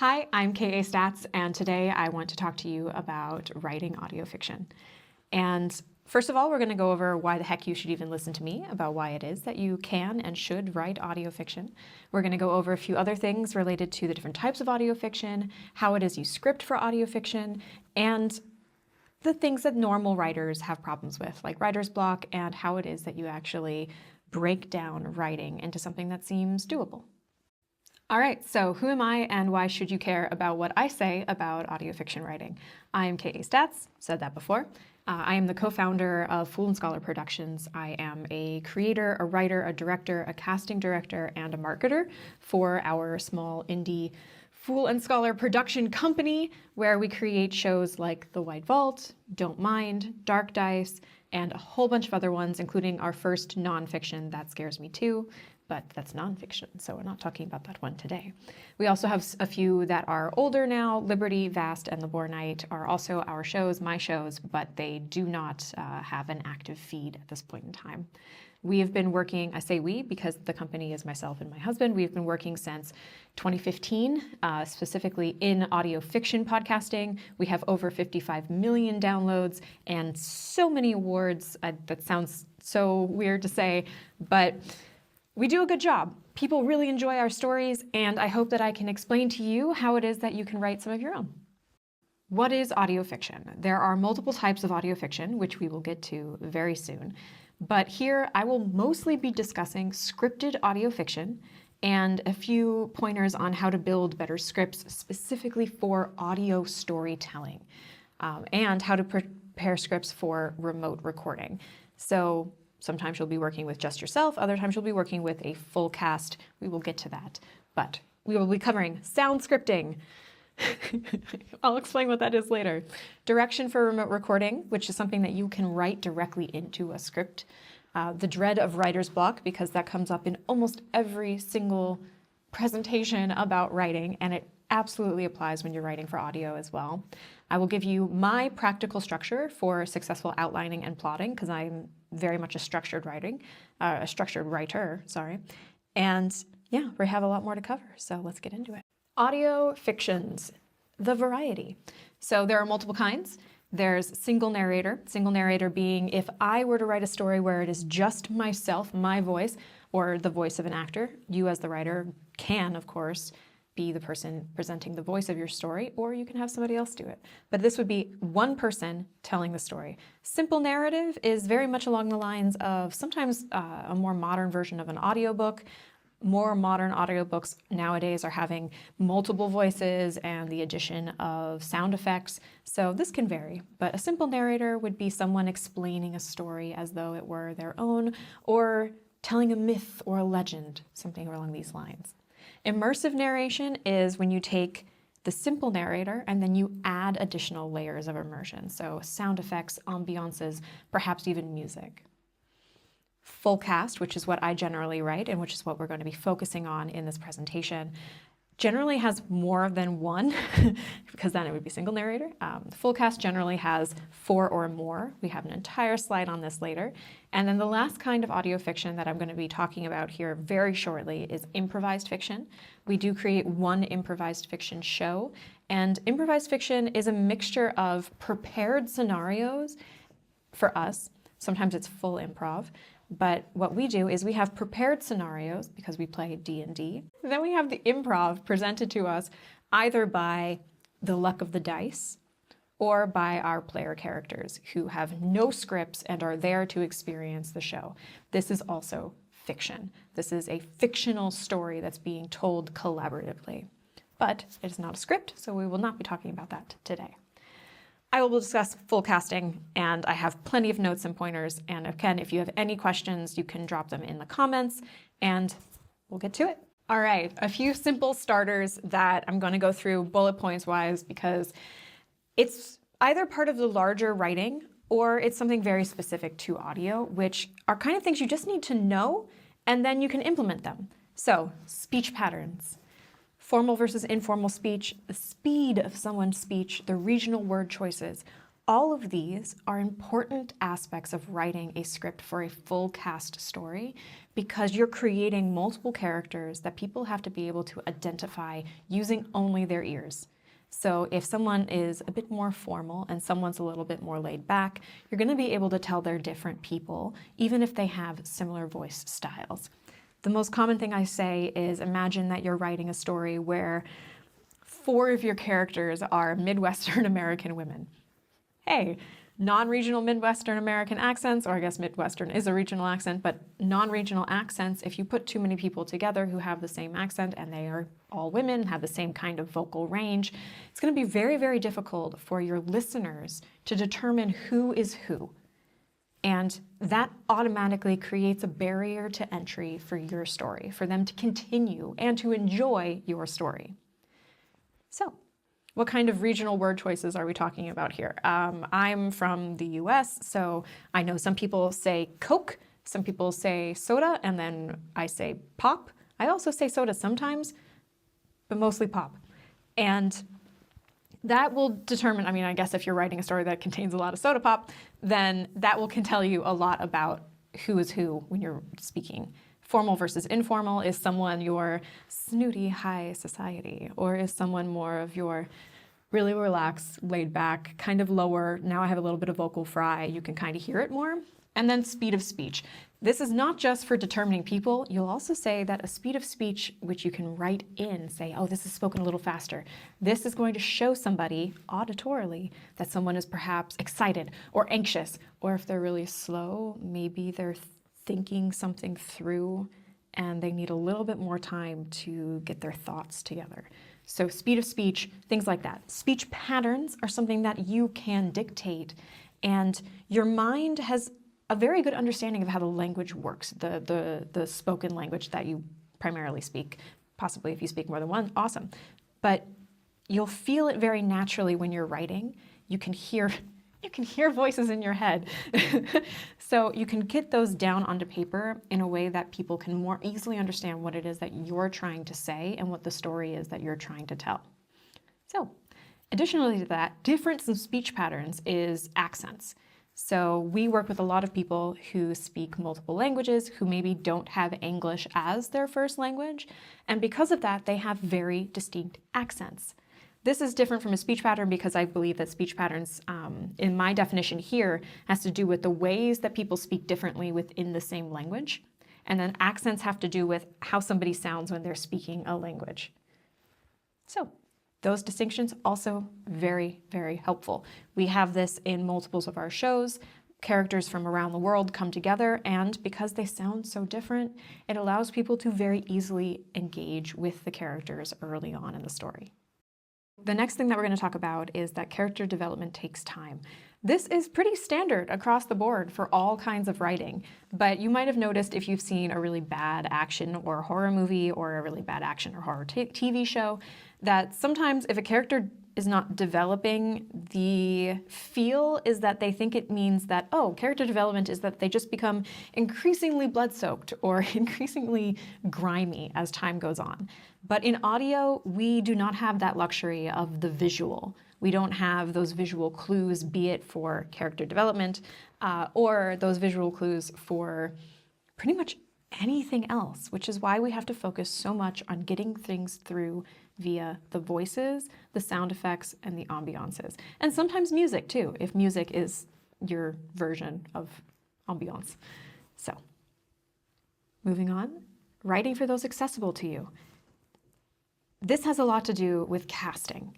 Hi, I'm K.A. Statz, and today I want to talk to you about writing audio fiction. And first of all, we're going to go over why the heck you should even listen to me, about why it is that you can and should write audio fiction. We're going to go over a few other things related to the different types of audio fiction, how it is you script for audio fiction, and the things that normal writers have problems with, like writer's block, and how it is that you actually break down writing into something that seems doable. All right, so who am I and why should you care about what I say about audio fiction writing? I am K.A. Statz, said that before. I am the co-founder of Fool and Scholar Productions. I am a creator, a writer, a director, a casting director, and a marketer for our small indie Fool and Scholar production company, where we create shows like The White Vault, Don't Mind, Dark Dice, and a whole bunch of other ones, including our first nonfiction, That Scares Me Too, but that's nonfiction, so we're not talking about that one today. We also have a few that are older now. Liberty, Vast, and The Boar Knight are also our shows, my shows, but they do not have an active feed at this point in time. We have been working, I say we because the company is myself and my husband. We've been working since 2015, specifically in audio fiction podcasting. We have over 55 million downloads and so many awards. That sounds so weird to say, but we do a good job. People really enjoy our stories, and I hope that I can explain to you how it is that you can write some of your own. What is audio fiction? There are multiple types of audio fiction, which we will get to very soon. But here I will mostly be discussing scripted audio fiction and a few pointers on how to build better scripts specifically for audio storytelling, and how to prepare scripts for remote recording. So sometimes you'll be working with just yourself, other times you'll be working with a full cast. We will get to that. But we will be covering sound scripting. I'll explain what that is later. Direction for remote recording, which is something that you can write directly into a script. The dread of writer's block, because that comes up in almost every single presentation about writing, and it absolutely applies when you're writing for audio as well. I will give you my practical structure for successful outlining and plotting, because I'm very much a structured writer, And yeah, we have a lot more to cover, so let's get into it. Audio fictions, the variety. So there are multiple kinds. There's single narrator being if I were to write a story where it is just myself, my voice, or the voice of an actor. You as the writer can, of course, be the person presenting the voice of your story, or you can have somebody else do it. But this would be one person telling the story. Simple narrative is very much along the lines of sometimes a more modern version of an audiobook. More modern audiobooks nowadays are having multiple voices and the addition of sound effects, so this can vary. But a simple narrator would be someone explaining a story as though it were their own, or telling a myth or a legend, something along these lines. Immersive narration is when you take the simple narrator and then you add additional layers of immersion, so sound effects, ambiances, perhaps even music. Full cast, which is what I generally write and which is what we're going to be focusing on in this presentation, generally has more than one, because then it would be single narrator. The full cast generally has 4 or more. We have an entire slide on this later. And then the last kind of audio fiction that I'm going to be talking about here very shortly is improvised fiction. We do create one improvised fiction show, and improvised fiction is a mixture of prepared scenarios for us. Sometimes it's full improv. But what we do is we have prepared scenarios because we play D&D. Then we have the improv presented to us either by the luck of the dice or by our player characters who have no scripts and are there to experience the show. This is also fiction. This is a fictional story that's being told collaboratively. But it is not a script, so we will not be talking about that today. I will discuss full casting, and I have plenty of notes and pointers, and again, if you have any questions, you can drop them in the comments, and we'll get to it. All right, a few simple starters that I'm going to go through bullet points wise, because it's either part of the larger writing, or it's something very specific to audio, which are kind of things you just need to know, and then you can implement them. So, speech patterns. Formal versus informal speech, the speed of someone's speech, the regional word choices, All of these are important aspects of writing a script for a full cast story because you're creating multiple characters that people have to be able to identify using only their ears. So if someone is a bit more formal and someone's a little bit more laid back, you're going to be able to tell they're different people, even if they have similar voice styles. The most common thing I say is imagine that you're writing a story where 4 of your characters are Midwestern American women. Hey, non-regional Midwestern American accents, or I guess Midwestern is a regional accent, but non-regional accents, if you put too many people together who have the same accent and they are all women, have the same kind of vocal range, it's going to be very, very difficult for your listeners to determine who is who. And that automatically creates a barrier to entry for your story, for them to continue and to enjoy your story. So, what kind of regional word choices are we talking about here? I'm from the US, so I know some people say Coke, some people say soda, and then I say pop. I also say soda sometimes, but mostly pop. And that will determine, I mean, I guess if you're writing a story that contains a lot of soda pop, then that will can tell you a lot about who is who when you're speaking. Formal versus informal. Is someone your snooty high society, or is someone more of your really relaxed, laid back, kind of lower, now I have a little bit of vocal fry, you can kind of hear it more. And then speed of speech. This is not just for determining people. You'll also say that a speed of speech, which you can write in, say, oh, this is spoken a little faster. This is going to show somebody auditorily that someone is perhaps excited or anxious, or if they're really slow, maybe they're thinking something through and they need a little bit more time to get their thoughts together. So speed of speech, things like that. Speech patterns are something that you can dictate, and your mind has a very good understanding of how the language works, the spoken language that you primarily speak. Possibly if you speak more than one, awesome. But you'll feel it very naturally when you're writing. You can hear voices in your head. So you can get those down onto paper in a way that people can more easily understand what it is that you're trying to say and what the story is that you're trying to tell. So additionally to that, difference in speech patterns is accents. So we work with a lot of people who speak multiple languages, who maybe don't have English as their first language, and because of that, they have very distinct accents. This is different from a speech pattern because I believe that speech patterns, in my definition here, has to do with the ways that people speak differently within the same language. And then accents have to do with how somebody sounds when they're speaking a language. So those distinctions also very, very helpful. We have this in multiples of our shows. Characters from around the world come together, and because they sound so different, it allows people to very easily engage with the characters early on in the story. The next thing that we're going to talk about is that character development takes time. This is pretty standard across the board for all kinds of writing, but you might have noticed if you've seen a really bad action or horror movie or a really bad action or horror TV show, that sometimes if a character is not developing, the feel is that they think it means that, oh, character development is that they just become increasingly blood-soaked or increasingly grimy as time goes on. But in audio, we do not have that luxury of the visual. We don't have those visual clues, be it for character development or those visual clues for pretty much anything else, which is why we have to focus so much on getting things through via the voices, the sound effects, and the ambiances. And sometimes music too, if music is your version of ambiance. So, moving on, writing for those accessible to you. This has a lot to do with casting.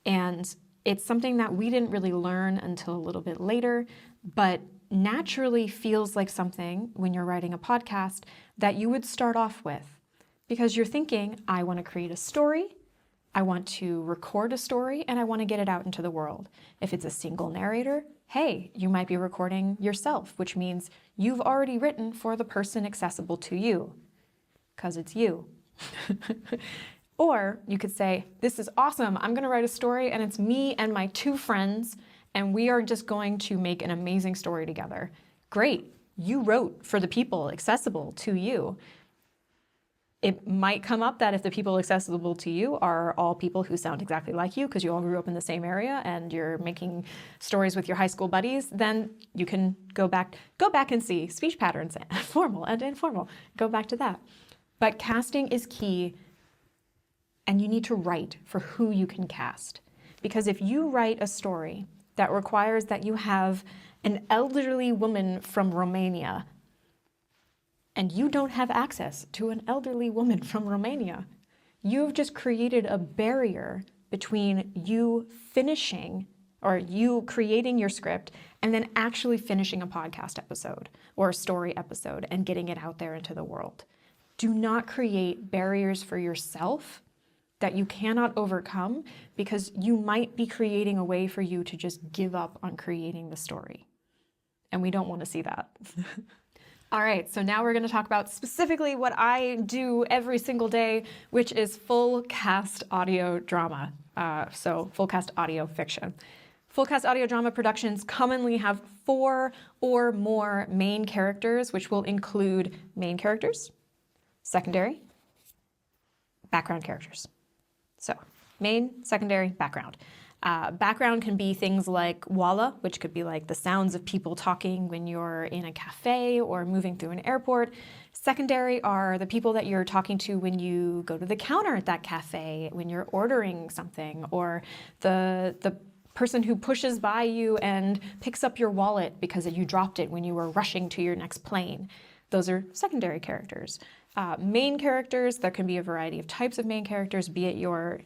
And it's something that we didn't really learn until a little bit later, but naturally feels like something when you're writing a podcast that you would start off with. Because you're thinking, I want to create a story, I want to record a story, and I want to get it out into the world. If it's a single narrator, hey, you might be recording yourself, which means you've already written for the person accessible to you, because it's you. Or you could say, this is awesome, I'm going to write a story, and it's me and my 2 friends, and we are just going to make an amazing story together. Great, you wrote for the people accessible to you. It might come up that if the people accessible to you are all people who sound exactly like you because you all grew up in the same area and you're making stories with your high school buddies, then you can go back and see speech patterns, formal and informal. Go back to that. But casting is key, and you need to write for who you can cast. Because if you write a story that requires that you have an elderly woman from Romania, and you don't have access to an elderly woman from Romania, you've just created a barrier between you finishing or you creating your script and then actually finishing a podcast episode or a story episode and getting it out there into the world. Do not create barriers for yourself that you cannot overcome, because you might be creating a way for you to just give up on creating the story. And we don't want to see that. All right, so now we're going to talk about specifically what I do every single day, which is full cast audio drama. So full cast audio fiction. Full cast audio drama productions commonly have 4 or more main characters, which will include main characters, secondary, background characters. So main, secondary, background. Background can be things like walla, which could be like the sounds of people talking when you're in a cafe or moving through an airport. Secondary are the people that you're talking to when you go to the counter at that cafe, when you're ordering something, or the person who pushes by you and picks up your wallet because you dropped it when you were rushing to your next plane. Those are secondary characters. Main characters, there can be a variety of types of main characters, be it your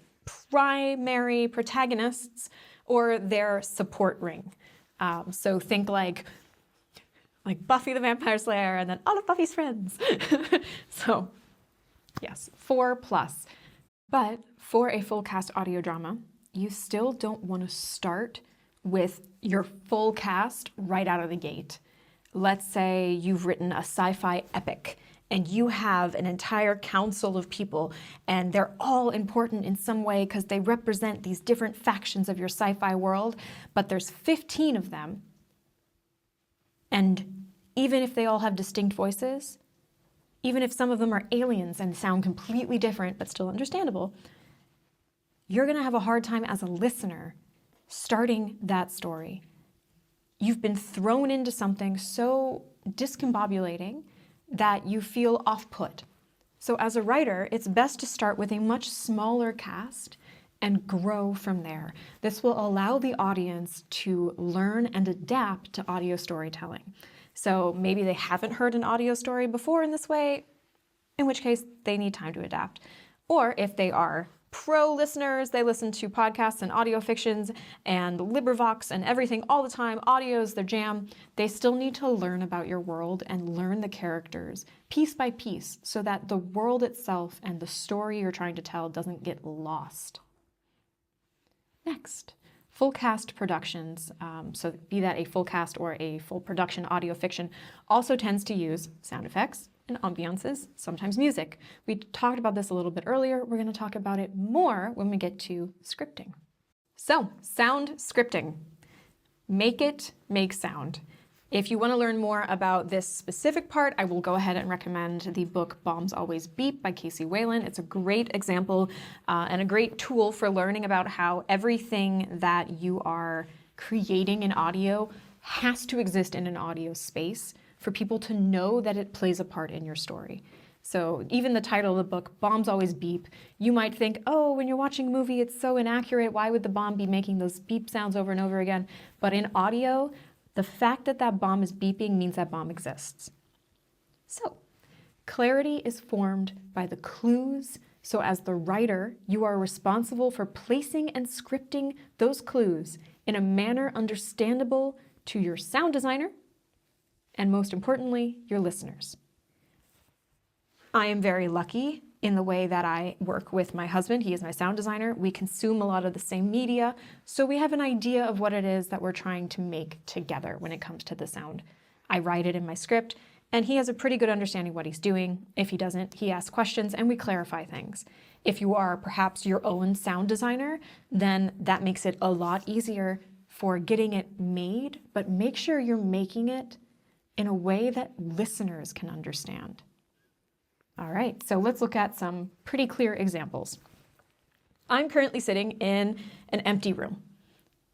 primary protagonists or their support ring. So think like Buffy the Vampire Slayer and then all of Buffy's friends. So yes, 4+. But for a full cast audio drama, you still don't want to start with your full cast right out of the gate. Let's say you've written a sci-fi epic and you have an entire council of people and they're all important in some way because they represent these different factions of your sci-fi world, but there's 15 of them. And even if they all have distinct voices, even if some of them are aliens and sound completely different but still understandable, you're going to have a hard time as a listener starting that story. You've been thrown into something so discombobulating that you feel off-put. So as a writer, it's best to start with a much smaller cast and grow from there. This will allow the audience to learn and adapt to audio storytelling. So maybe they haven't heard an audio story before in this way, in which case they need time to adapt. Or if they are pro listeners, they listen to podcasts and audio fictions and LibriVox and everything all the time, audio is their jam, they still need to learn about your world and learn the characters piece by piece so that the world itself and the story you're trying to tell doesn't get lost. Next, full cast productions, so be that a full cast or a full production audio fiction, also tends to use sound effects and ambiances, sometimes music. We talked about this a little bit earlier. We're going to talk about it more when we get to scripting. So, sound scripting. Make it make sound. If you want to learn more about this specific part, I will go ahead and recommend the book Bombs Always Beep by Casey Whalen. It's a great example and a great tool for learning about how everything that you are creating in audio has to exist in an audio space for people to know that it plays a part in your story. So even the title of the book, Bombs Always Beep, you might think, oh, when you're watching a movie, it's so inaccurate. Why would the bomb be making those beep sounds over and over again? But in audio, the fact that that bomb is beeping means that bomb exists. So clarity is formed by the clues. So as the writer, you are responsible for placing and scripting those clues in a manner understandable to your sound designer, and most importantly, your listeners. I am very lucky in the way that I work with my husband. He is my sound designer. We consume a lot of the same media, so we have an idea of what it is that we're trying to make together when it comes to the sound. I write it in my script, and he has a pretty good understanding of what he's doing. If he doesn't, he asks questions and we clarify things. If you are perhaps your own sound designer, then that makes it a lot easier for getting it made, but make sure you're making it in a way that listeners can understand. All right, so let's look at some pretty clear examples. I'm currently sitting in an empty room.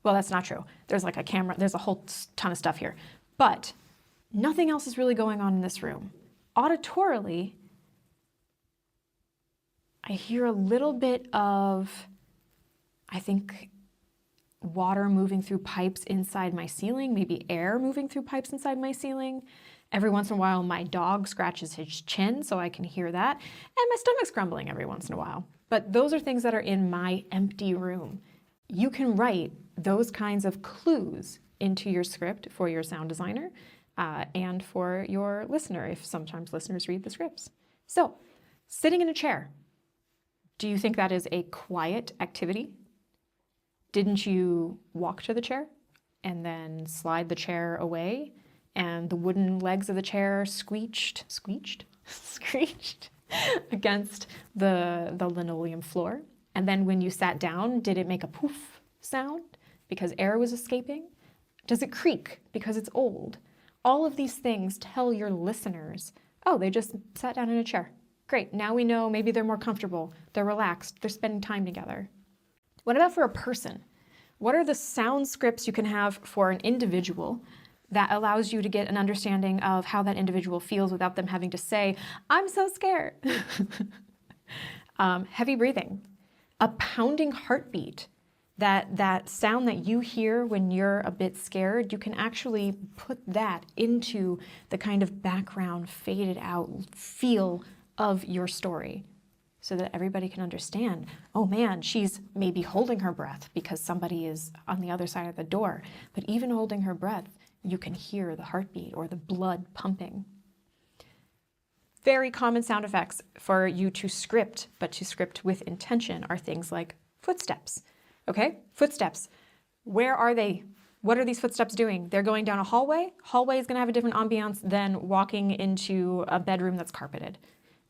Well, that's not true. There's like a camera, there's a whole ton of stuff here, but nothing else is really going on in this room. Auditorily, I hear a little bit of, I think, water moving through pipes inside my ceiling, maybe air moving through pipes inside my ceiling. Every once in a while, my dog scratches his chin, so I can hear that. And my stomach's grumbling every once in a while. But those are things that are in my empty room. You can write those kinds of clues into your script for your sound designer and for your listener, if sometimes listeners read the scripts. So, sitting in a chair. Do you think that is a quiet activity? Didn't you walk to the chair and then slide the chair away and the wooden legs of the chair screeched against the linoleum floor? And then when you sat down, did it make a poof sound because air was escaping? Does it creak because it's old? All of these things tell your listeners, oh, they just sat down in a chair. Great, now we know maybe they're more comfortable, they're relaxed, they're spending time together. What about for a person? What are the sound scripts you can have for an individual that allows you to get an understanding of how that individual feels without them having to say, I'm so scared? Heavy breathing, a pounding heartbeat, that sound that you hear when you're a bit scared, you can actually put that into the kind of background, faded out feel of your story, so that everybody can understand, oh man, she's maybe holding her breath because somebody is on the other side of the door. But even holding her breath, you can hear the heartbeat or the blood pumping. Very common sound effects for you to script, but to script with intention, are things like footsteps. Okay, footsteps. Where are they? What are these footsteps doing? They're going down a hallway. Hallway is going to have a different ambiance than walking into a bedroom that's carpeted.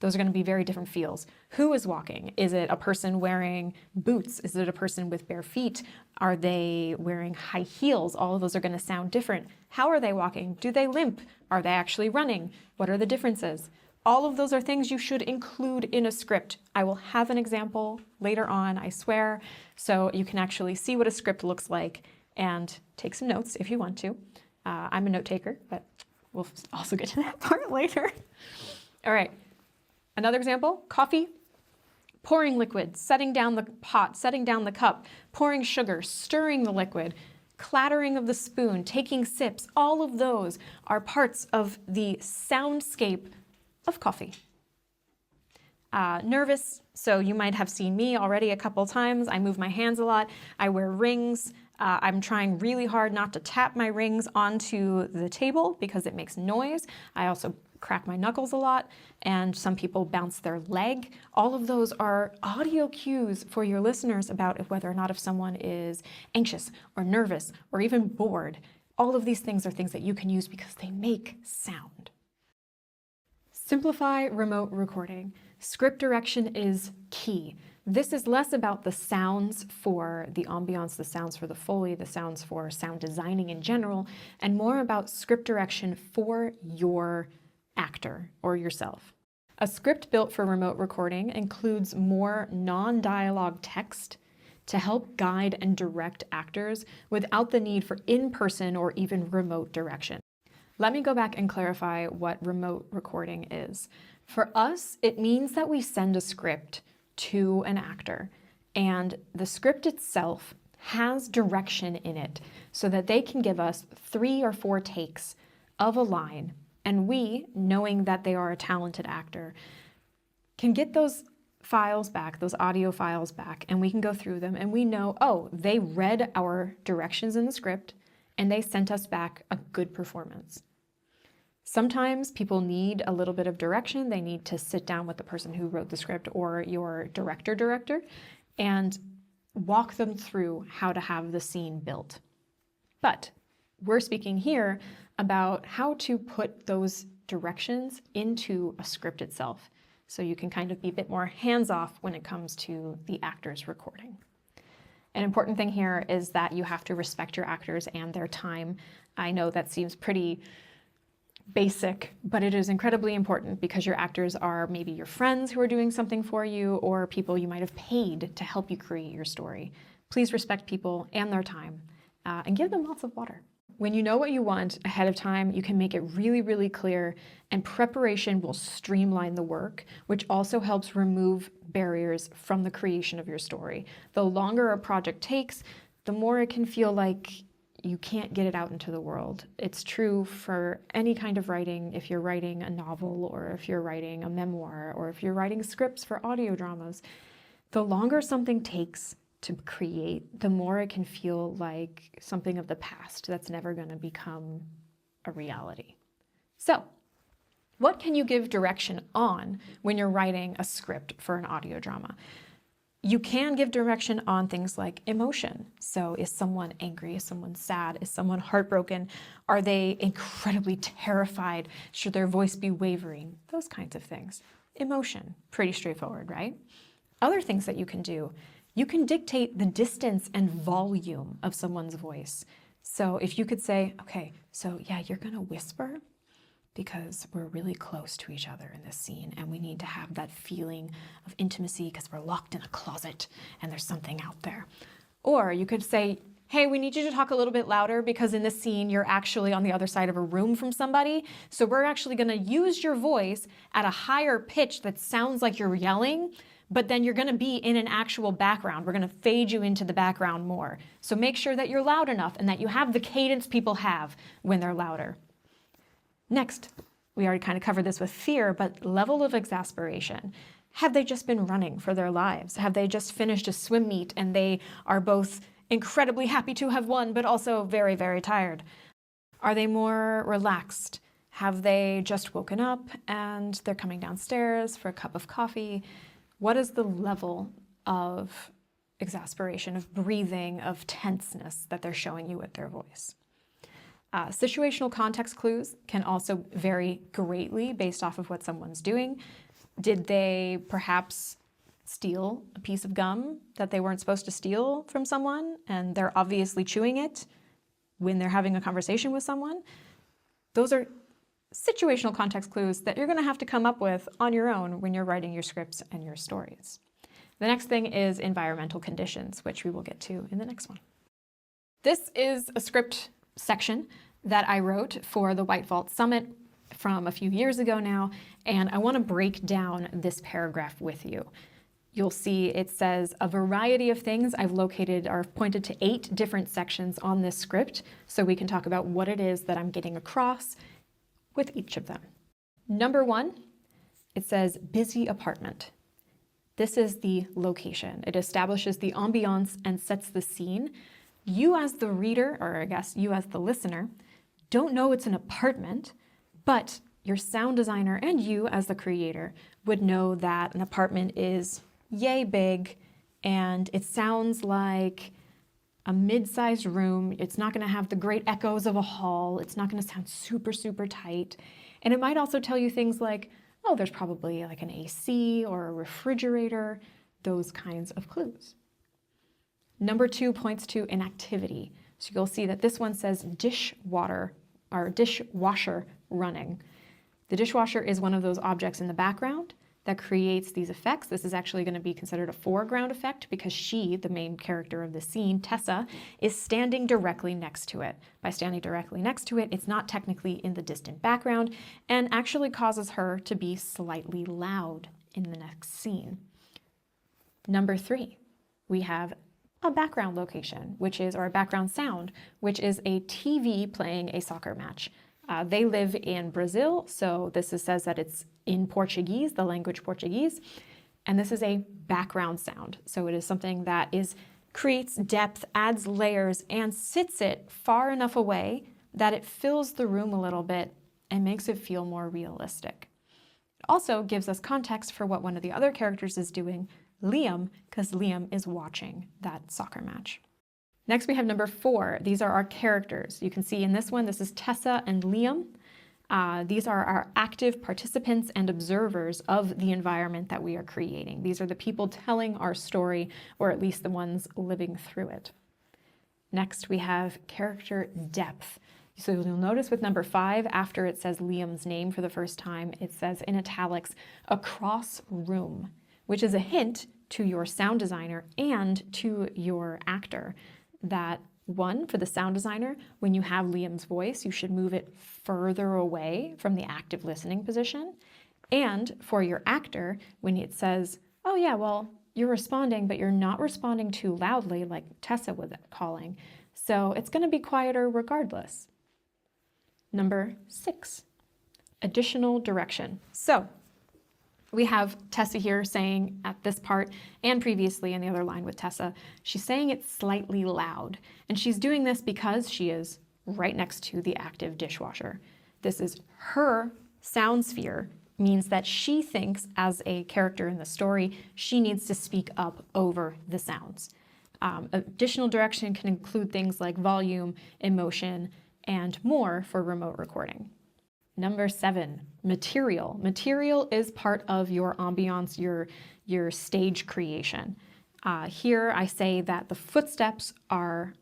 Those are going to be very different feels. Who is walking? Is it a person wearing boots? Is it a person with bare feet? Are they wearing high heels? All of those are going to sound different. How are they walking? Do they limp? Are they actually running? What are the differences? All of those are things you should include in a script. I will have an example later on, I swear, so you can actually see what a script looks like and take some notes if you want to. I'm a note taker, but we'll also get to that part later. All right. Another example, coffee, pouring liquid, setting down the pot, setting down the cup, pouring sugar, stirring the liquid, clattering of the spoon, taking sips. All of those are parts of the soundscape of coffee. Nervous, so you might have seen me already a couple times. I move my hands a lot. I wear rings. I'm trying really hard not to tap my rings onto the table because it makes noise. I also crack my knuckles a lot, and some people bounce their leg. All of those are audio cues for your listeners about whether or not if someone is anxious or nervous or even bored. All of these things are things that you can use because they make sound. Simplify remote recording. Script direction is key. This is less about the sounds for the ambiance, the sounds for the Foley, the sounds for sound designing in general, and more about script direction for your actor or yourself. A script built for remote recording includes more non-dialogue text to help guide and direct actors without the need for in-person or even remote direction. Let me go back and clarify what remote recording is. For us, it means that we send a script to an actor, and the script itself has direction in it so that they can give us 3 or 4 takes of a line, and we, knowing that they are a talented actor, can get those files back, those audio files back, and we can go through them and we know, oh, they read our directions in the script and they sent us back a good performance. Sometimes people need a little bit of direction. They need to sit down with the person who wrote the script or your director and walk them through how to have the scene built. But we're speaking here about how to put those directions into a script itself, so you can kind of be a bit more hands-off when it comes to the actor's recording. An important thing here is that you have to respect your actors and their time. I know that seems pretty basic, but it is incredibly important because your actors are maybe your friends who are doing something for you or people you might have paid to help you create your story. Please respect people and their time and give them lots of water. When you know what you want ahead of time, you can make it really, really clear, and preparation will streamline the work, which also helps remove barriers from the creation of your story. The longer a project takes, the more it can feel like you can't get it out into the world. It's true for any kind of writing. If you're writing a novel, or if you're writing a memoir, or if you're writing scripts for audio dramas, the longer something takes to create, the more it can feel like something of the past that's never going to become a reality. So, what can you give direction on when you're writing a script for an audio drama? You can give direction on things like emotion. So is someone angry? Is someone sad? Is someone heartbroken? Are they incredibly terrified? Should their voice be wavering? Those kinds of things. Emotion, pretty straightforward, right? Other things that you can do, you can dictate the distance and volume of someone's voice. So if you could say, okay, so yeah, you're gonna whisper because we're really close to each other in this scene and we need to have that feeling of intimacy because we're locked in a closet and there's something out there. Or you could say, hey, we need you to talk a little bit louder because in this scene you're actually on the other side of a room from somebody. So we're actually gonna use your voice at a higher pitch that sounds like you're yelling, but then you're gonna be in an actual background. We're gonna fade you into the background more. So make sure that you're loud enough and that you have the cadence people have when they're louder. Next, we already kind of covered this with fear, but level of exasperation. Have they just been running for their lives? Have they just finished a swim meet and they are both incredibly happy to have won, but also very, very tired? Are they more relaxed? Have they just woken up and they're coming downstairs for a cup of coffee? What is the level of exasperation, of breathing, of tenseness that they're showing you with their voice? Situational context clues can also vary greatly based off of what someone's doing. Did they perhaps steal a piece of gum that they weren't supposed to steal from someone and they're obviously chewing it when they're having a conversation with someone? Those are situational context clues that you're going to have to come up with on your own when you're writing your scripts and your stories. The next thing is environmental conditions, which we will get to in the next one. This is a script section that I wrote for the White Vault Summit from a few years ago now, and I want to break down this paragraph with you. You'll see it says a variety of things. I've located or pointed to 8 different sections on this script so we can talk about what it is that I'm getting across with each of them. Number 1, it says busy apartment. This is the location. It establishes the ambiance and sets the scene. You as the reader, or I guess you as the listener, don't know it's an apartment, but your sound designer and you as the creator would know that an apartment is yay big and it sounds like a mid-sized room. It's not going to have the great echoes of a hall. It's not going to sound super, super tight. And it might also tell you things like, oh, there's probably like an AC or a refrigerator, those kinds of clues. Number 2 points to an activity. So you'll see that this one says dishwasher running. The dishwasher is one of those objects in the background that creates these effects. This is actually going to be considered a foreground effect because she, the main character of the scene, Tessa, is standing directly next to it. By standing directly next to it, it's not technically in the distant background and actually causes her to be slightly loud in the next scene. Number 3, we have a background location, or a background sound, which is a TV playing a soccer match. They live in Brazil, so says that it's in Portuguese, the language Portuguese, and this is a background sound. So it is something that creates depth, adds layers, and sits it far enough away that it fills the room a little bit and makes it feel more realistic. It also gives us context for what one of the other characters is doing, Liam, because Liam is watching that soccer match. Next we have number 4. These are our characters. You can see in this one, this is Tessa and Liam. These are our active participants and observers of the environment that we are creating. These are the people telling our story, or at least the ones living through it. Next we have character depth. So you'll notice with number 5, after it says Liam's name for the first time, it says in italics, across room, which is a hint to your sound designer and to your actor that, one, for the sound designer, when you have Liam's voice, you should move it further away from the active listening position. And for your actor, when it says, oh yeah, well, you're responding, but you're not responding too loudly like Tessa was calling. So it's going to be quieter regardless. Number 6, additional direction. So we have Tessa here saying at this part and previously in the other line with Tessa, she's saying it's slightly loud. And she's doing this because she is right next to the active dishwasher. This is her sound sphere, means that she thinks as a character in the story, she needs to speak up over the sounds. Additional direction can include things like volume, emotion, and more for remote recording. Number 7, material. Material is part of your ambiance, your stage creation. Here I say that the footsteps are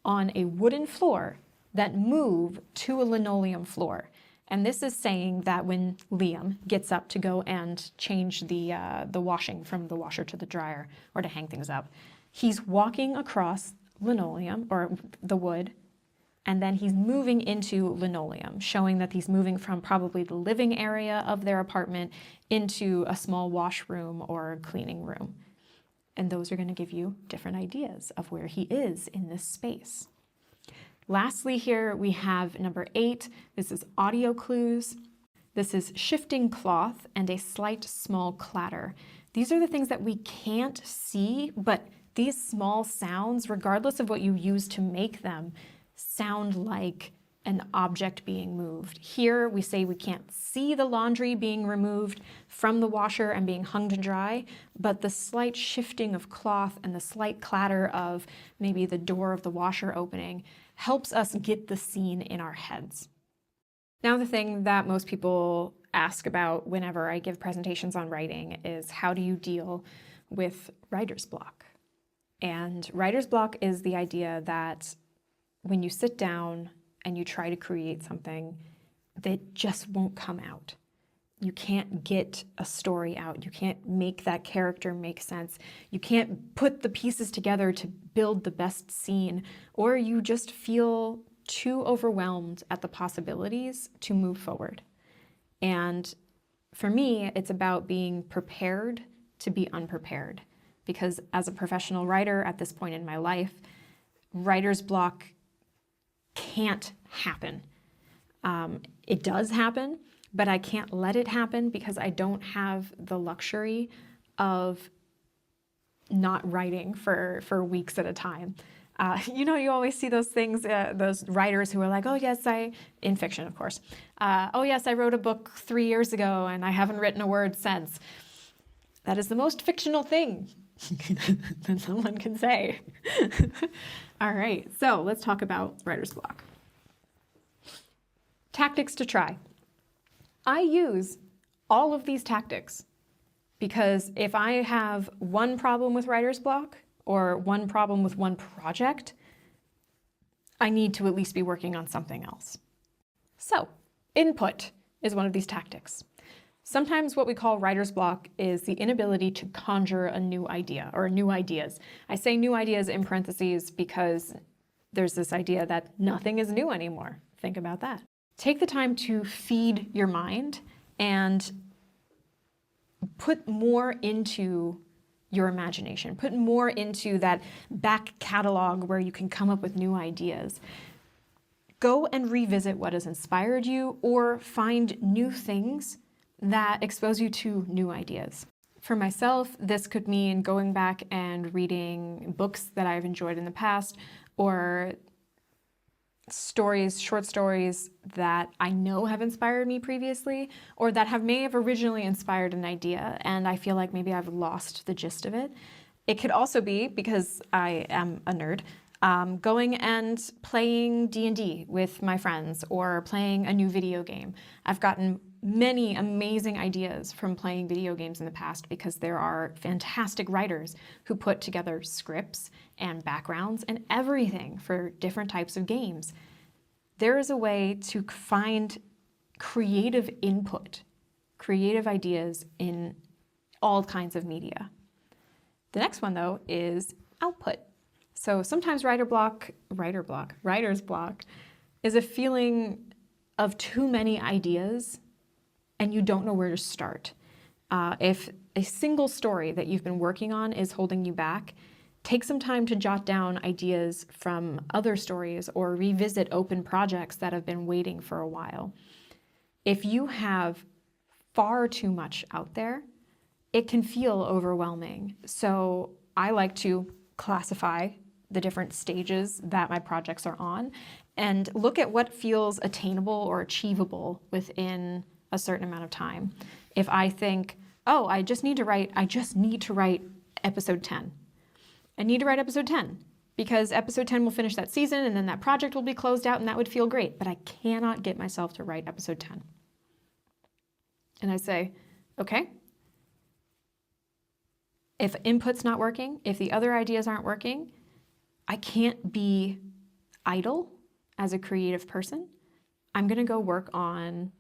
on a wooden floor that move to a linoleum floor. And this is saying that when Liam gets up to go and change the washing from the washer to the dryer or to hang things up, he's walking across linoleum or the wood, and then he's moving into linoleum, showing that he's moving from probably the living area of their apartment into a small washroom or cleaning room. And those are going to give you different ideas of where he is in this space. Lastly, here we have number 8. This is audio clues. This is shifting cloth and a slight small clatter. These are the things that we can't see, but these small sounds, regardless of what you use to make them, sound like an object being moved. Here we say we can't see the laundry being removed from the washer and being hung to dry, but the slight shifting of cloth and the slight clatter of maybe the door of the washer opening helps us get the scene in our heads. Now, the thing that most people ask about whenever I give presentations on writing is, how do you deal with writer's block? And writer's block is the idea that when you sit down and you try to create something, that just won't come out. You can't get a story out. You can't make that character make sense. You can't put the pieces together to build the best scene, or you just feel too overwhelmed at the possibilities to move forward. And for me, it's about being prepared to be unprepared. Because as a professional writer at this point in my life, writer's block can't happen. It does happen, but I can't let it happen because I don't have the luxury of not writing for weeks at a time. You always see those things, those writers who are like, oh yes, in fiction, of course. Oh yes, I wrote a book 3 years ago and I haven't written a word since. That is the most fictional thing that someone can say. All right, so let's talk about writer's block. Tactics to try. I use all of these tactics because if I have one problem with writer's block or one problem with one project, I need to at least be working on something else. So, input is one of these tactics. Sometimes what we call writer's block is the inability to conjure a new idea or new ideas. I say new ideas in parentheses because there's this idea that nothing is new anymore. Think about that. Take the time to feed your mind and put more into your imagination. Put more into that back catalog where you can come up with new ideas. Go and revisit what has inspired you or find new things that expose you to new ideas. For myself, this could mean going back and reading books that I've enjoyed in the past, or stories, short stories that I know have inspired me previously, or that may have originally inspired an idea, and I feel like maybe I've lost the gist of it. It could also be, because I am a nerd, going and playing D&D with my friends, or playing a new video game. I've gotten many amazing ideas from playing video games in the past because there are fantastic writers who put together scripts and backgrounds and everything for different types of games. there is a way to find creative input, creative ideas in all kinds of media. The next one, though, is output. So sometimes writer's block is a feeling of too many ideas and you don't know where to start. If a single story that you've been working on is holding you back, take some time to jot down ideas from other stories or revisit open projects that have been waiting for a while. If you have far too much out there, it can feel overwhelming. So I like to classify the different stages that my projects are on and look at what feels attainable or achievable within a certain amount of time. If I think, oh, I just need to write episode 10. I need to write episode 10 because episode 10 will finish that season and then that project will be closed out and that would feel great, but I cannot get myself to write episode 10. And I say, okay, if input's not working, if the other ideas aren't working, I can't be idle as a creative person. I'm going to go work on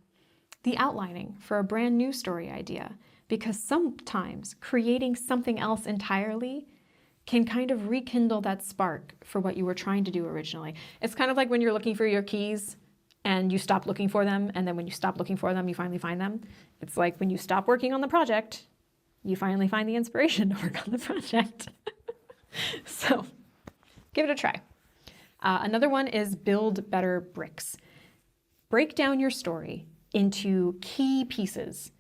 the outlining for a brand new story idea, because sometimes creating something else entirely can kind of rekindle that spark for what you were trying to do originally. It's kind of like when you're looking for your keys and you stop looking for them, and then when you stop looking for them, you finally find them. It's like when you stop working on the project, you finally find the inspiration to work on the project. So give it a try. Another one is build better bricks. Break down your story into key pieces.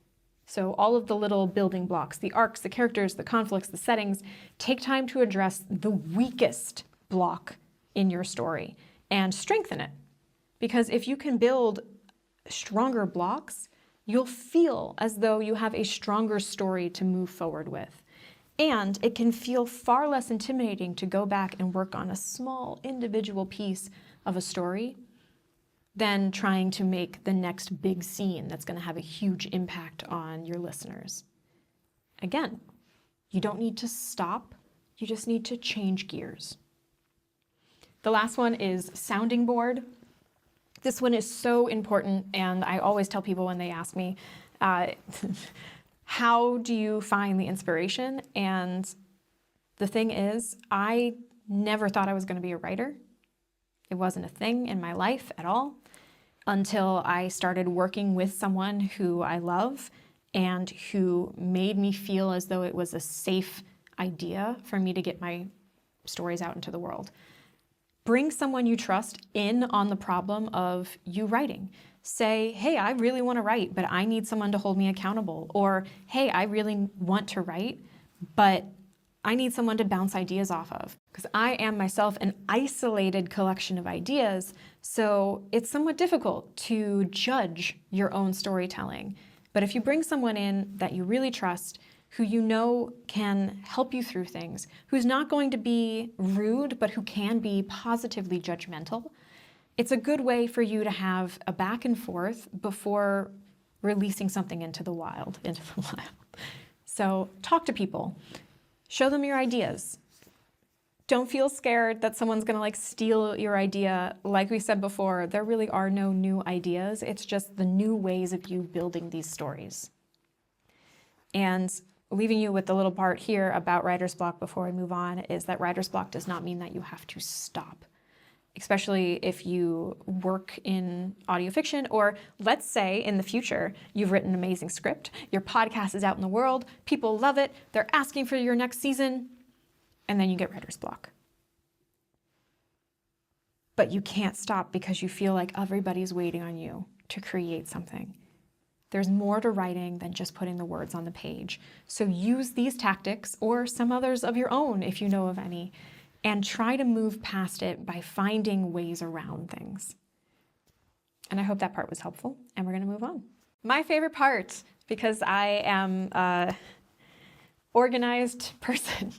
So all of the little building blocks, the arcs, the characters, the conflicts, the settings, take time to address the weakest block in your story and strengthen it. Because if you can build stronger blocks, you'll feel as though you have a stronger story to move forward with. And it can feel far less intimidating to go back and work on a small individual piece of a story than trying to make the next big scene that's going to have a huge impact on your listeners. Again, you don't need to stop, you just need to change gears. The last one is sounding board. This one is so important, and I always tell people when they ask me, how do you find the inspiration? And the thing is, I never thought I was going to be a writer. It wasn't a thing in my life at all until I started working with someone who I love and who made me feel as though it was a safe idea for me to get my stories out into the world. Bring someone you trust in on the problem of you writing. Say, hey, I really want to write, but I need someone to hold me accountable. Or, hey, I really want to write, but I need someone to bounce ideas off of. Because I am myself an isolated collection of ideas, so it's somewhat difficult to judge your own storytelling. But if you bring someone in that you really trust, who you know can help you through things, who's not going to be rude, but who can be positively judgmental, it's a good way for you to have a back and forth before releasing something into the wild. So talk to people, show them your ideas. Don't feel scared that someone's gonna steal your idea. Like we said before, there really are no new ideas. It's just the new ways of you building these stories. And leaving you with the little part here about writer's block before we move on is that writer's block does not mean that you have to stop, especially if you work in audio fiction, or let's say in the future, you've written an amazing script, your podcast is out in the world, people love it, they're asking for your next season, and then you get writer's block. But you can't stop because you feel like everybody's waiting on you to create something. There's more to writing than just putting the words on the page. So use these tactics or some others of your own if you know of any, and try to move past it by finding ways around things. And I hope that part was helpful, and we're going to move on. My favorite part, because I am an organized person,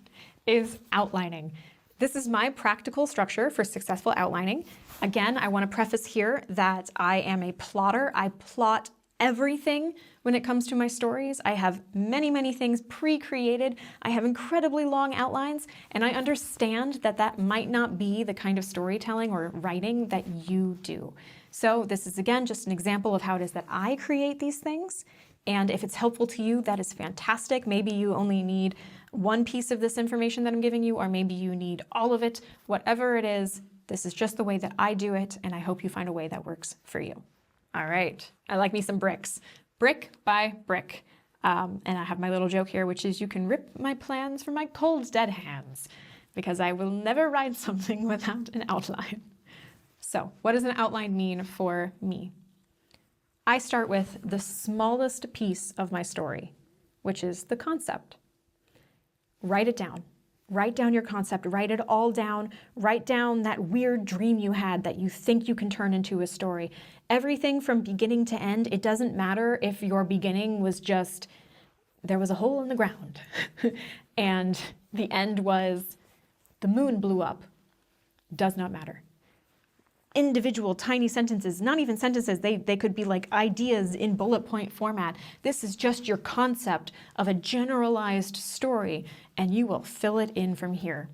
is outlining. This is my practical structure for successful outlining. Again, I want to preface here that I am a plotter. I plot everything when it comes to my stories. I have many, many things pre-created. I have incredibly long outlines, and I understand that that might not be the kind of storytelling or writing that you do. So this is, again, just an example of how it is that I create these things. And if it's helpful to you, that is fantastic. Maybe you only need one piece of this information that I'm giving you, or maybe you need all of it. Whatever it is, this is just the way that I do it, and I hope you find a way that works for you. All right, I like me some bricks. Brick by brick. And I have my little joke here, which is you can rip my plans from my cold, dead hands, because I will never write something without an outline. So what does an outline mean for me? I start with the smallest piece of my story, which is the concept. Write it down. Write down your concept, write it all down, write down that weird dream you had that you think you can turn into a story. Everything from beginning to end, it doesn't matter if your beginning was just, there was a hole in the ground, and the end was, the moon blew up. Does not matter. Individual tiny sentences, not even sentences, they could be like ideas in bullet point format. This is just your concept of a generalized story, and you will fill it in from here.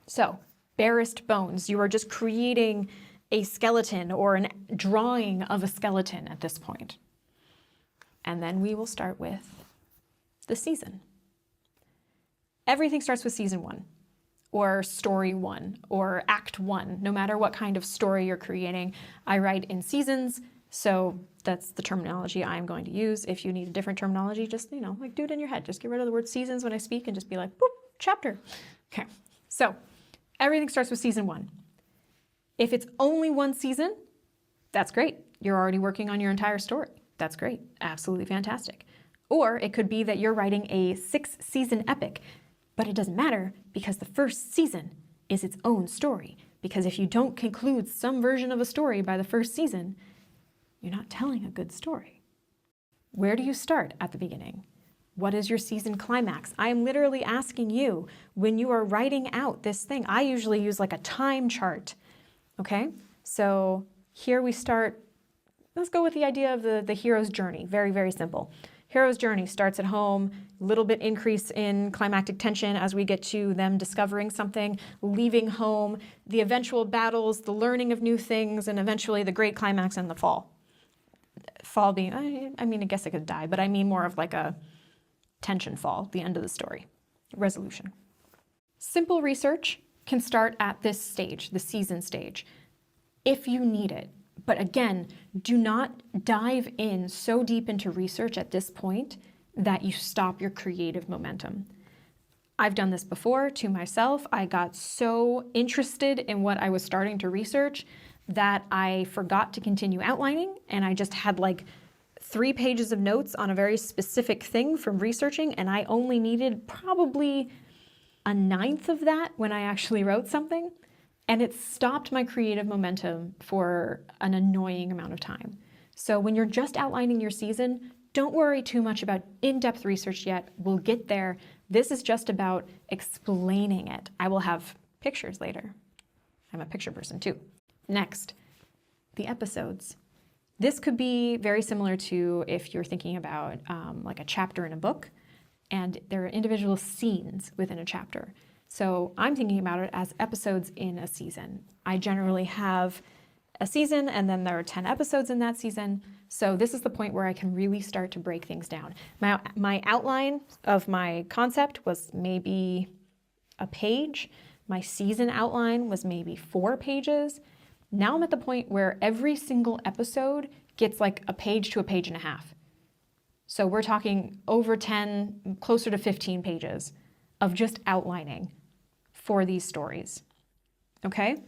So, barest bones, you are just creating a skeleton or a drawing of a skeleton at this point. And then we will start with the season. Everything starts with season 1. Or story 1, or act 1, no matter what kind of story you're creating. I write in seasons, so that's the terminology I'm going to use. If you need a different terminology, just, like do it in your head. Just get rid of the word seasons when I speak and just be like, boop, chapter. Okay, so everything starts with season 1. If it's only one season, that's great. You're already working on your entire story. That's great, absolutely fantastic. Or it could be that you're writing a 6-season epic. But it doesn't matter, because the first season is its own story. Because if you don't conclude some version of a story by the first season, you're not telling a good story. Where do you start at the beginning? What is your season climax? I am literally asking you, when you are writing out this thing, I usually use like a time chart, okay? So here we start, let's go with the idea of the hero's journey. Very, very simple. Hero's journey starts at home, little bit increase in climactic tension as we get to them discovering something, leaving home, the eventual battles, the learning of new things, and eventually the great climax in the fall. Fall being, I guess it could die, but I mean more of like a tension fall, the end of the story, resolution. Simple research can start at this stage, the season stage, if you need it. But again, do not dive in so deep into research at this point that you stop your creative momentum. I've done this before to myself. I got so interested in what I was starting to research that I forgot to continue outlining, and I just had like 3 pages of notes on a very specific thing from researching, and I only needed probably 1/9 of that when I actually wrote something. And it stopped my creative momentum for an annoying amount of time. So when you're just outlining your season, don't worry too much about in-depth research yet. We'll get there. This is just about explaining it. I will have pictures later. I'm a picture person too. Next, the episodes. This could be very similar to if you're thinking about like a chapter in a book, and there are individual scenes within a chapter. So I'm thinking about it as episodes in a season. I generally have a season, and then there are 10 episodes in that season. So this is the point where I can really start to break things down. My outline of my concept was maybe a page. My season outline was maybe 4 pages. Now I'm at the point where every single episode gets like a page to a page and a half. So we're talking over 10, closer to 15 pages of just outlining for these stories, okay?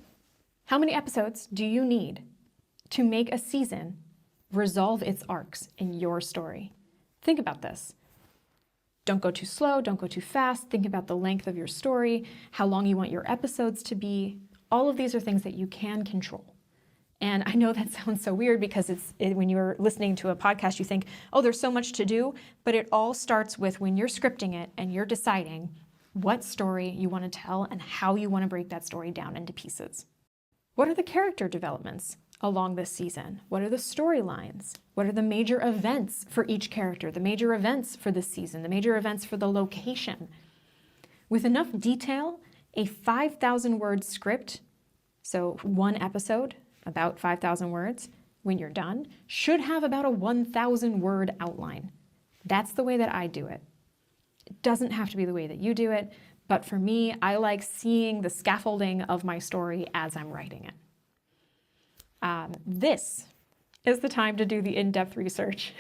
How many episodes do you need to make a season resolve its arcs in your story? Think about this. Don't go too slow, don't go too fast. Think about the length of your story, how long you want your episodes to be. All of these are things that you can control. And I know that sounds so weird because when you're listening to a podcast, you think, oh, there's so much to do, but it all starts with when you're scripting it and you're deciding what story you want to tell and how you want to break that story down into pieces. What are the character developments? along this season? What are the storylines? What are the major events for each character? The major events for this season, the major events for the location. With enough detail, a 5,000 word script, so one episode, about 5,000 words, when you're done, should have about a 1,000 word outline. That's the way that I do it. It doesn't have to be the way that you do it, but for me, I like seeing the scaffolding of my story as I'm writing it. This is the time to do the in-depth research.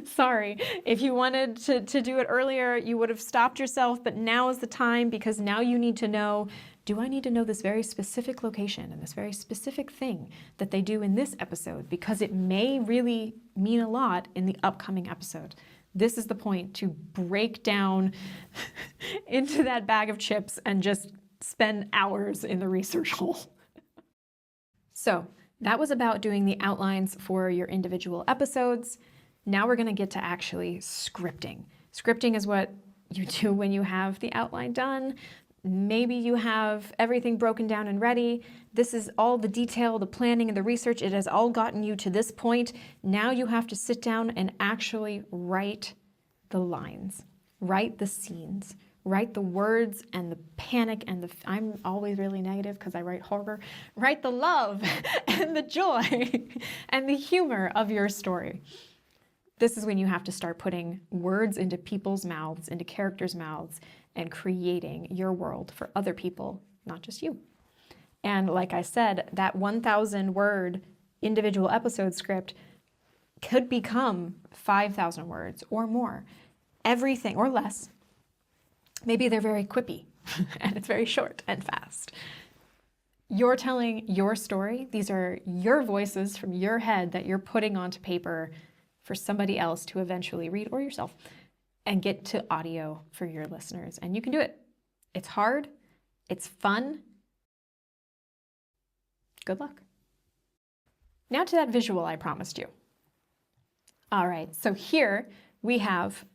Sorry, if you wanted to do it earlier, you would have stopped yourself, but now is the time because now you need to know, do I need to know this very specific location and this very specific thing that they do in this episode? Because it may really mean a lot in the upcoming episode. This is the point to break down into that bag of chips and just spend hours in the research hole. So that was about doing the outlines for your individual episodes. Now we're going to get to actually scripting. Scripting is what you do when you have the outline done. Maybe you have everything broken down and ready. This is all the detail, the planning, and the research. It has all gotten you to this point. Now you have to sit down and actually write the lines, write the scenes, write the words and the panic and the, I'm always really negative because I write horror, write the love and the joy and the humor of your story. This is when you have to start putting words into people's mouths, into characters' mouths, and creating your world for other people, not just you. And like I said, that 1,000 word individual episode script could become 5,000 words or more. Everything, or less. Maybe they're very quippy and it's very short and fast. You're telling your story. These are your voices from your head that you're putting onto paper for somebody else to eventually read, or yourself, and get to audio for your listeners. And you can do it. It's hard. It's fun. Good luck. Now to that visual I promised you. All right, so here we have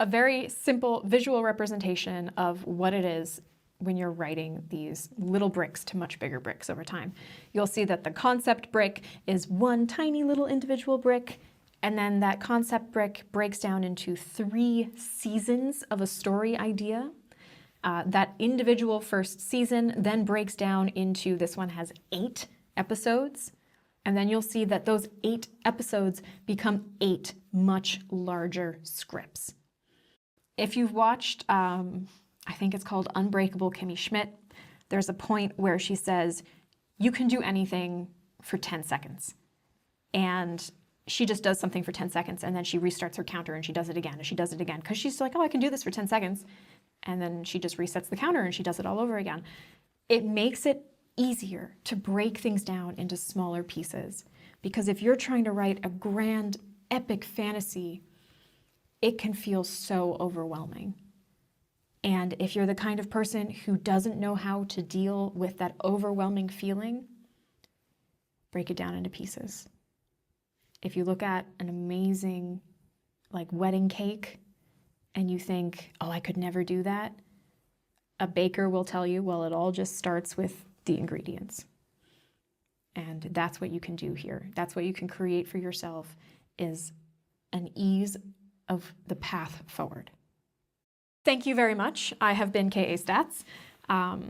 a very simple visual representation of what it is when you're writing these little bricks to much bigger bricks over time. You'll see that the concept brick is one tiny little individual brick, and then that concept brick breaks down into 3 seasons of a story idea. That individual first season then breaks down into, this one has 8 episodes, and then you'll see that those 8 episodes become 8 much larger scripts. If you've watched, I think it's called Unbreakable Kimmy Schmidt, there's a point where she says, you can do anything for 10 seconds. And she just does something for 10 seconds and then she restarts her counter and she does it again and she does it again because she's like, oh, I can do this for 10 seconds. And then she just resets the counter and she does it all over again. It makes it easier to break things down into smaller pieces, because if you're trying to write a grand, epic fantasy, it can feel so overwhelming. And if you're the kind of person who doesn't know how to deal with that overwhelming feeling, break it down into pieces. If you look at an amazing, like, wedding cake and you think, oh, I could never do that, a baker will tell you, well, it all just starts with the ingredients. And that's what you can do here. That's what you can create for yourself, is an ease of the path forward. Thank you very much. I have been K.A. Statz.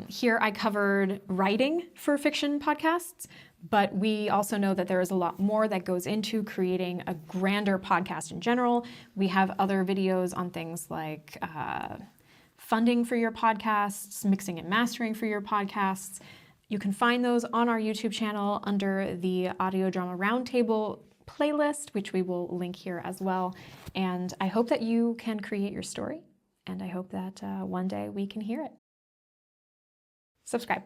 Here I covered writing for fiction podcasts, but we also know that there is a lot more that goes into creating a grander podcast in general. We have other videos on things like funding for your podcasts, mixing and mastering for your podcasts. You can find those on our YouTube channel under the Audio Drama Roundtable playlist, which we will link here as well. And I hope that you can create your story, and I hope that one day we can hear it. Subscribe.